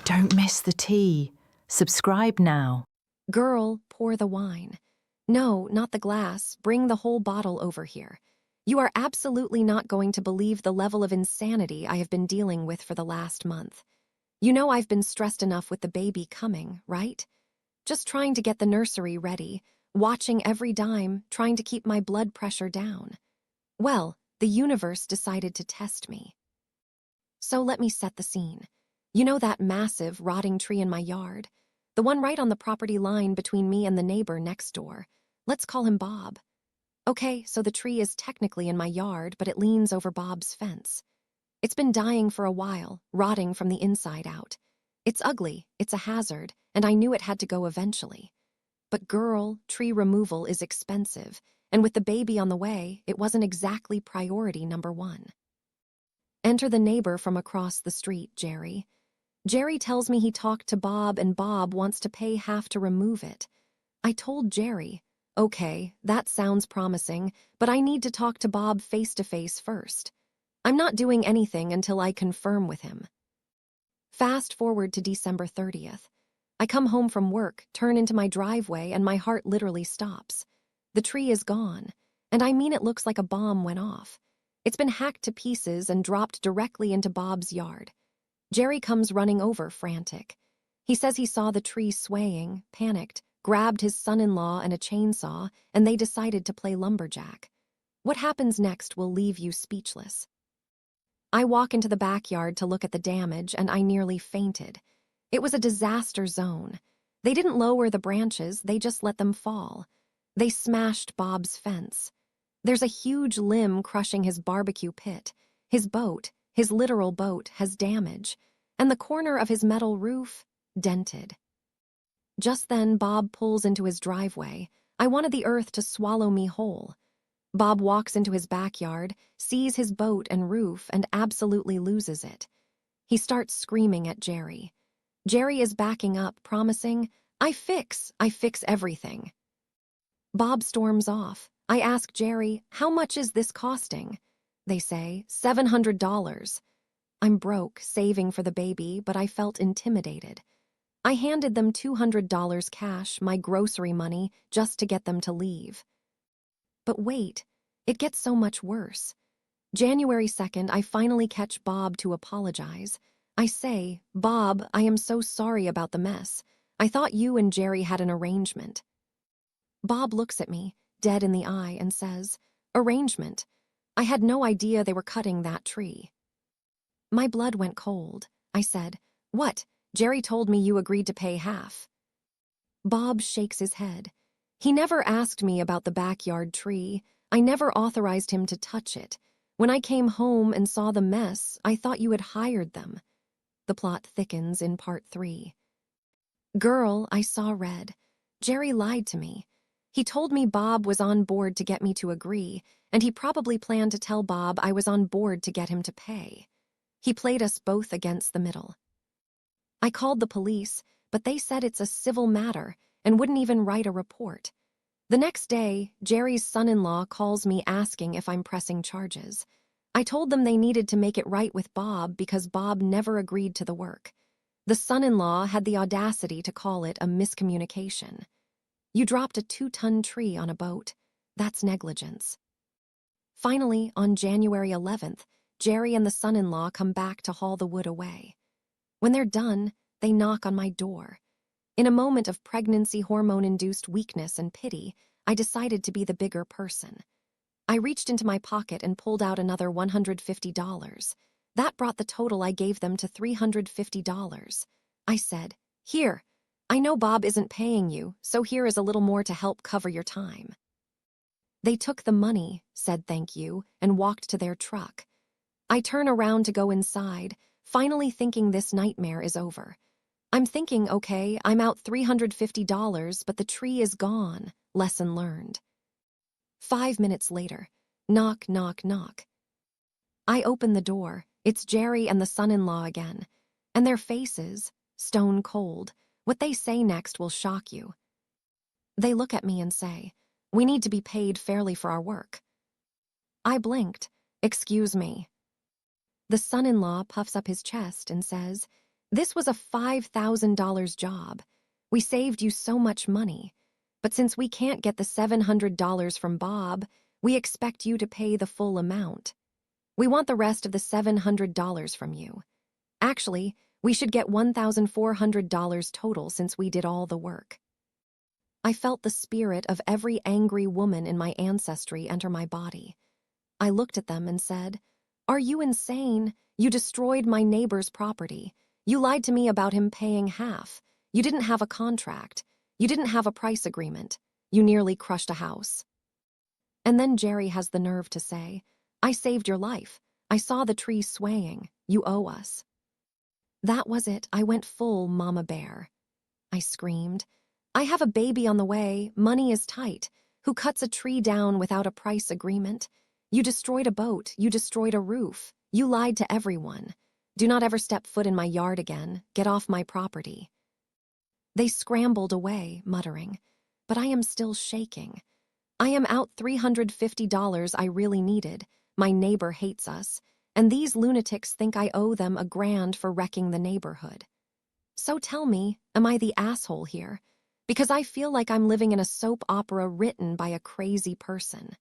Don't miss the tea. Subscribe now. Girl, pour the wine. No, not the glass. Bring the whole bottle over here. You are absolutely not going to believe the level of insanity I have been dealing with for the last month. You know I've been stressed enough with the baby coming, right? Just trying to get the nursery ready, watching every dime, trying to keep my blood pressure down. Well, the universe decided to test me. So let me set the scene. You know that massive, rotting tree in my yard? The one right on the property line between me and the neighbor next door. Let's call him Bob. Okay, so the tree is technically in my yard, but it leans over Bob's fence. It's been dying for a while, rotting from the inside out. It's ugly, it's a hazard, and I knew it had to go eventually. But girl, tree removal is expensive, and with the baby on the way, it wasn't exactly priority number one. Enter the neighbor from across the street, Jerry. Jerry tells me he talked to Bob and Bob wants to pay half to remove it. I told Jerry, okay, that sounds promising, but I need to talk to Bob face to face first. I'm not doing anything until I confirm with him. Fast forward to December 30th. I come home from work, turn into my driveway, and my heart literally stops. The tree is gone, and I mean it looks like a bomb went off. It's been hacked to pieces and dropped directly into Bob's yard. Jerry comes running over, frantic. He says he saw the tree swaying, panicked, grabbed his son-in-law and a chainsaw, and they decided to play lumberjack. What happens next will leave you speechless. I walk into the backyard to look at the damage, and I nearly fainted. It was a disaster zone. They didn't lower the branches, they just let them fall. They smashed Bob's fence. There's a huge limb crushing his barbecue pit. His boat, his literal boat, has damage, and the corner of his metal roof, dented. Just then, Bob pulls into his driveway. I wanted the earth to swallow me whole. Bob walks into his backyard, sees his boat and roof, and absolutely loses it. He starts screaming at Jerry. Jerry is backing up, promising, I fix everything. Bob storms off. I ask Jerry, how much is this costing? They say, $700. I'm broke, saving for the baby, but I felt intimidated. I handed them $200 cash, my grocery money, just to get them to leave. But wait, it gets so much worse. January 2nd, I finally catch Bob to apologize. I say, Bob, I am so sorry about the mess. I thought you and Jerry had an arrangement. Bob looks at me, dead in the eye, and says, arrangement? I had no idea they were cutting that tree. My blood went cold. I said, what? Jerry told me you agreed to pay half. Bob shakes his head. He never asked me about the backyard tree. I never authorized him to touch it. When I came home and saw the mess, I thought you had hired them. The plot thickens in part 3. Girl, I saw red. Jerry lied to me. He told me Bob was on board to get me to agree, and he probably planned to tell Bob I was on board to get him to pay. He played us both against the middle. I called the police, but they said it's a civil matter and wouldn't even write a report. The next day, Jerry's son-in-law calls me asking if I'm pressing charges. I told them they needed to make it right with Bob because Bob never agreed to the work. The son-in-law had the audacity to call it a miscommunication. You dropped a 2-ton tree on a boat. That's negligence. Finally, on January 11th, Jerry and the son-in-law come back to haul the wood away. When they're done, they knock on my door. In a moment of pregnancy hormone-induced weakness and pity, I decided to be the bigger person. I reached into my pocket and pulled out another $150. That brought the total I gave them to $350. I said, here, I know Bob isn't paying you, so here is a little more to help cover your time. They took the money, said thank you, and walked to their truck. I turn around to go inside, finally thinking this nightmare is over. I'm thinking, okay, I'm out $350, but the tree is gone. Lesson learned. 5 minutes later, knock, knock, knock. I open the door. It's Jerry and the son-in-law again. And their faces, stone cold. What they say next will shock you. They look at me and say, we need to be paid fairly for our work. I blinked. Excuse me. The son-in-law puffs up his chest and says, This was a $5,000 job. We saved you so much money. But since we can't get the $700 from Bob, we expect you to pay the full amount. We want the rest of the $700 from you. Actually, we should get $1,400 total since we did all the work. I felt the spirit of every angry woman in my ancestry enter my body. I looked at them and said, "Are you insane? You destroyed my neighbor's property. You lied to me about him paying half. You didn't have a contract. You didn't have a price agreement. You nearly crushed a house." And then Jerry has the nerve to say, "I saved your life. I saw the tree swaying. You owe us." That was it. I went full Mama Bear. I screamed, "I have a baby on the way. Money is tight. Who cuts a tree down without a price agreement? You destroyed a boat. You destroyed a roof. You lied to everyone. Do not ever step foot in my yard again. Get off my property." They scrambled away, muttering, but I am still shaking. I am out $350 I really needed. My neighbor hates us, and these lunatics think I owe them $1,000 for wrecking the neighborhood. So tell me, am I the asshole here? Because I feel like I'm living in a soap opera written by a crazy person.